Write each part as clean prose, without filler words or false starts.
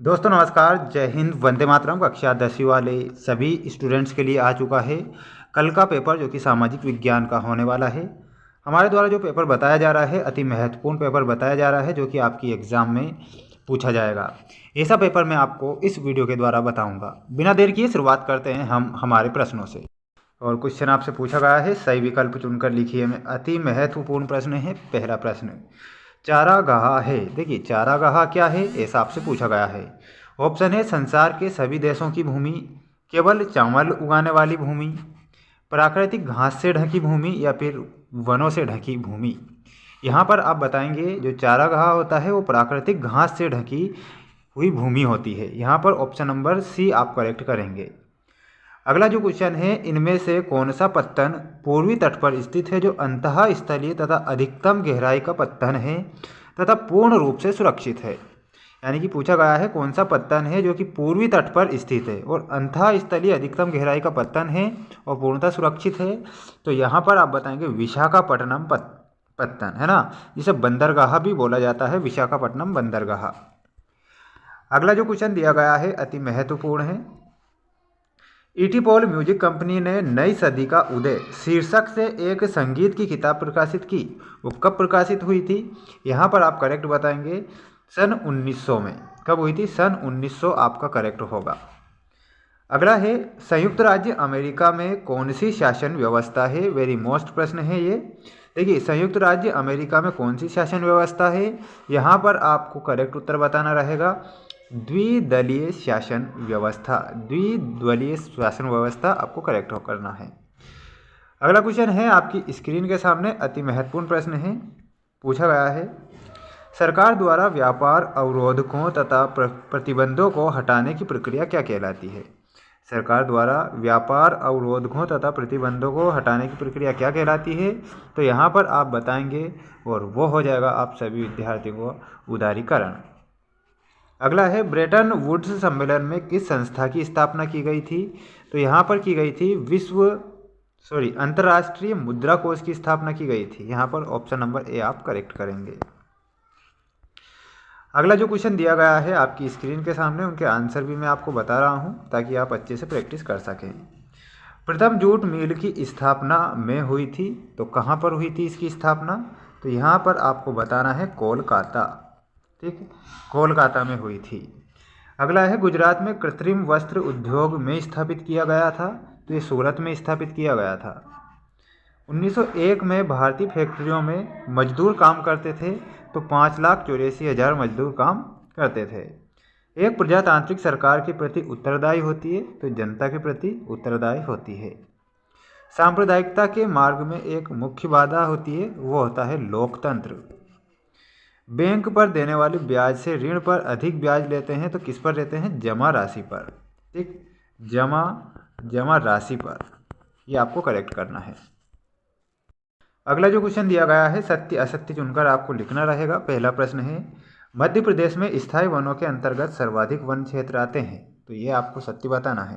दोस्तों नमस्कार, जय हिंद, वंदे मातरम। कक्षा 10वीं वाले सभी स्टूडेंट्स के लिए आ चुका है कल का पेपर, जो कि सामाजिक विज्ञान का होने वाला है। हमारे द्वारा जो पेपर बताया जा रहा है अति महत्वपूर्ण पेपर बताया जा रहा है, जो कि आपकी एग्ज़ाम में पूछा जाएगा। ऐसा पेपर मैं आपको इस वीडियो के द्वारा बताऊंगा। बिना देर किए शुरुआत करते हैं हम हमारे प्रश्नों से। और क्वेश्चन आपसे पूछा गया है, सही विकल्प चुनकर लिखिए। में अति महत्वपूर्ण प्रश्न है। पहला प्रश्न, चारागाह है। देखिए चारागाह क्या है, ऐसा आपसे पूछा गया है। ऑप्शन है, संसार के सभी देशों की भूमि, केवल चावल उगाने वाली भूमि, प्राकृतिक घास से ढकी भूमि, या फिर वनों से ढकी भूमि। यहाँ पर आप बताएंगे जो चारागाह होता है वो प्राकृतिक घास से ढकी हुई भूमि होती है। यहाँ पर ऑप्शन नंबर सी आप करेक्ट करेंगे। अगला जो क्वेश्चन है, इनमें से कौन सा पत्तन पूर्वी तट पर स्थित है जो अंतः स्थलीय तथा अधिकतम गहराई का पत्तन है तथा पूर्ण रूप से सुरक्षित है। यानी कि पूछा गया है कौन सा पत्तन है जो कि पूर्वी तट पर स्थित है और अंतः स्थलीय अधिकतम गहराई का पत्तन है और पूर्णतः सुरक्षित है। तो यहाँ पर आप बताएंगे विशाखापट्टनम पत्तन, है ना, जिसे बंदरगाह भी बोला जाता है, विशाखापट्टनम बंदरगाह। अगला जो क्वेश्चन दिया गया है अति महत्वपूर्ण है। ईटीपॉल म्यूजिक कंपनी ने नई सदी का उदय शीर्षक से एक संगीत की किताब प्रकाशित की। वो कब प्रकाशित हुई थी? यहाँ पर आप करेक्ट बताएंगे सन 1900 में। कब हुई थी? सन 1900 आपका करेक्ट होगा। अगला है, संयुक्त राज्य अमेरिका में कौन सी शासन व्यवस्था है? वेरी मोस्ट प्रश्न है ये। देखिए संयुक्त राज्य अमेरिका में कौन सी शासन व्यवस्था है? यहाँ पर आपको करेक्ट उत्तर बताना रहेगा द्विदलीय शासन व्यवस्था। द्विदलीय शासन व्यवस्था आपको करेक्ट करना है। अगला क्वेश्चन है आपकी स्क्रीन के सामने, अति महत्वपूर्ण प्रश्न है। पूछा गया है, सरकार द्वारा व्यापार अवरोधकों तथा प्रतिबंधों को हटाने की प्रक्रिया क्या कहलाती है? सरकार द्वारा व्यापार अवरोधकों तथा प्रतिबंधों को हटाने की प्रक्रिया क्या कहलाती है? तो यहाँ पर आप बताएंगे और वो हो जाएगा आप सभी विद्यार्थियों को उदारीकरण। अगला है, ब्रेटन वुड्स सम्मेलन में किस संस्था की स्थापना की गई थी? तो यहाँ पर की गई थी अंतर्राष्ट्रीय मुद्रा कोष की स्थापना की गई थी। यहाँ पर ऑप्शन नंबर ए आप करेक्ट करेंगे। अगला जो क्वेश्चन दिया गया है आपकी स्क्रीन के सामने, उनके आंसर भी मैं आपको बता रहा हूँ ताकि आप अच्छे से प्रैक्टिस कर सकें। प्रथम जूट मिल की स्थापना में हुई थी, तो कहाँ पर हुई थी इसकी स्थापना? तो यहाँ पर आपको बताना है कोलकाता। ठीक है, कोलकाता में हुई थी। अगला है, गुजरात में कृत्रिम वस्त्र उद्योग में स्थापित किया गया था, तो ये सूरत में स्थापित किया गया था। 1901 में भारतीय फैक्ट्रियों में मजदूर काम करते थे, तो 5,84,000 मजदूर काम करते थे। एक प्रजातांत्रिक सरकार के प्रति उत्तरदायी होती है, तो जनता के प्रति उत्तरदायी होती है। सांप्रदायिकता के मार्ग में एक मुख्य बाधा होती है, वो होता है लोकतंत्र। बैंक पर देने वाले ब्याज से ऋण पर अधिक ब्याज लेते हैं, तो किस पर लेते हैं? जमा राशि पर। ठीक, जमा राशि पर। ये आपको करेक्ट करना है। अगला जो क्वेश्चन दिया गया है, सत्य असत्य चुनकर आपको लिखना रहेगा। पहला प्रश्न है, मध्य प्रदेश में स्थायी वनों के अंतर्गत सर्वाधिक वन क्षेत्र आते हैं, तो ये आपको सत्य बताना है।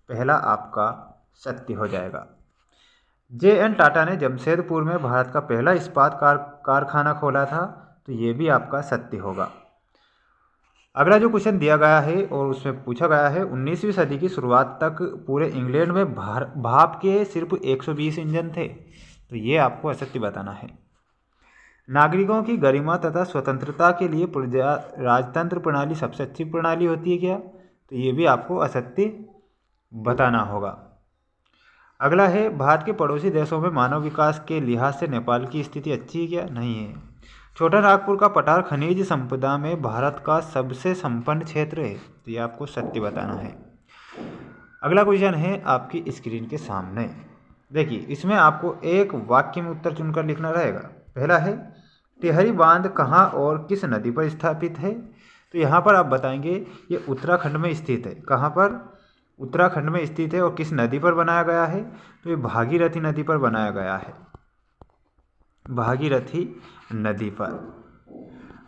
पहला आपका सत्य हो जाएगा। JN टाटा ने जमशेदपुर में भारत का पहला इस्पात कारखाना खोला था, तो ये भी आपका सत्य होगा। अगला जो क्वेश्चन दिया गया है और उसमें पूछा गया है, 19वीं सदी की शुरुआत तक पूरे इंग्लैंड में भाप के सिर्फ 120 इंजन थे, तो ये आपको असत्य बताना है। नागरिकों की गरिमा तथा स्वतंत्रता के लिए राजतंत्र प्रणाली सबसे अच्छी प्रणाली होती है क्या? तो ये भी आपको असत्य बताना होगा। अगला है, भारत के पड़ोसी देशों में मानव विकास के लिहाज से नेपाल की स्थिति अच्छी है क्या? नहीं है। छोटा नागपुर का पठार खनिज संपदा में भारत का सबसे संपन्न क्षेत्र है, तो ये आपको सत्य बताना है। अगला क्वेश्चन है आपकी स्क्रीन के सामने। देखिए इसमें आपको एक वाक्य में उत्तर चुनकर लिखना रहेगा। पहला है, टिहरी बांध कहाँ और किस नदी पर स्थापित है? तो यहाँ पर आप बताएंगे ये उत्तराखंड में स्थित है। कहाँ पर? उत्तराखंड में स्थित है। और किस नदी पर बनाया गया है? तो ये भागीरथी नदी पर बनाया गया है, भागीरथी नदी पर।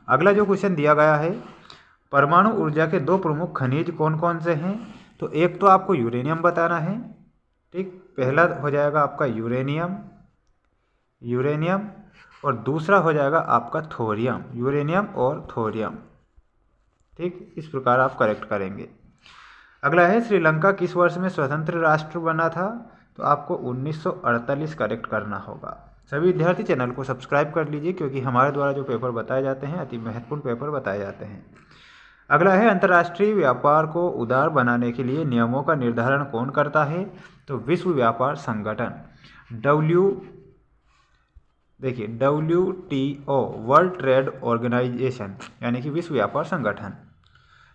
अगला जो क्वेश्चन दिया गया है, परमाणु ऊर्जा के दो प्रमुख खनिज कौन कौन से हैं? तो एक तो आपको यूरेनियम बताना है। ठीक, पहला हो जाएगा आपका यूरेनियम और दूसरा हो जाएगा आपका थोरियम, यूरेनियम और थोरियम। ठीक, इस प्रकार आप करेक्ट करेंगे। अगला है श्रीलंका किस वर्ष में स्वतंत्र राष्ट्र बना था? तो आपको 1948 करेक्ट करना होगा। सभी विद्यार्थी चैनल को सब्सक्राइब कर लीजिए क्योंकि हमारे द्वारा जो पेपर बताए जाते हैं अति महत्वपूर्ण पेपर बताए जाते हैं। अगला है अंतर्राष्ट्रीय व्यापार को उदार बनाने के लिए नियमों का निर्धारण कौन करता है? तो विश्व व्यापार संगठन WTO वर्ल्ड ट्रेड ऑर्गेनाइजेशन यानी कि विश्व व्यापार संगठन।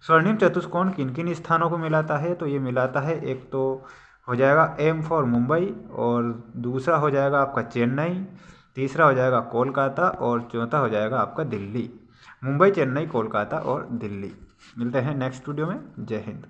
स्वर्णिम चतुष्कोण किन किन स्थानों को मिलाता है? तो ये मिलाता है, एक तो हो जाएगा M फॉर मुंबई, और दूसरा हो जाएगा आपका चेन्नई, तीसरा हो जाएगा कोलकाता, और चौथा हो जाएगा आपका दिल्ली। मुंबई, चेन्नई, कोलकाता और दिल्ली। मिलते हैं नेक्स्ट वीडियो में। जय हिंद।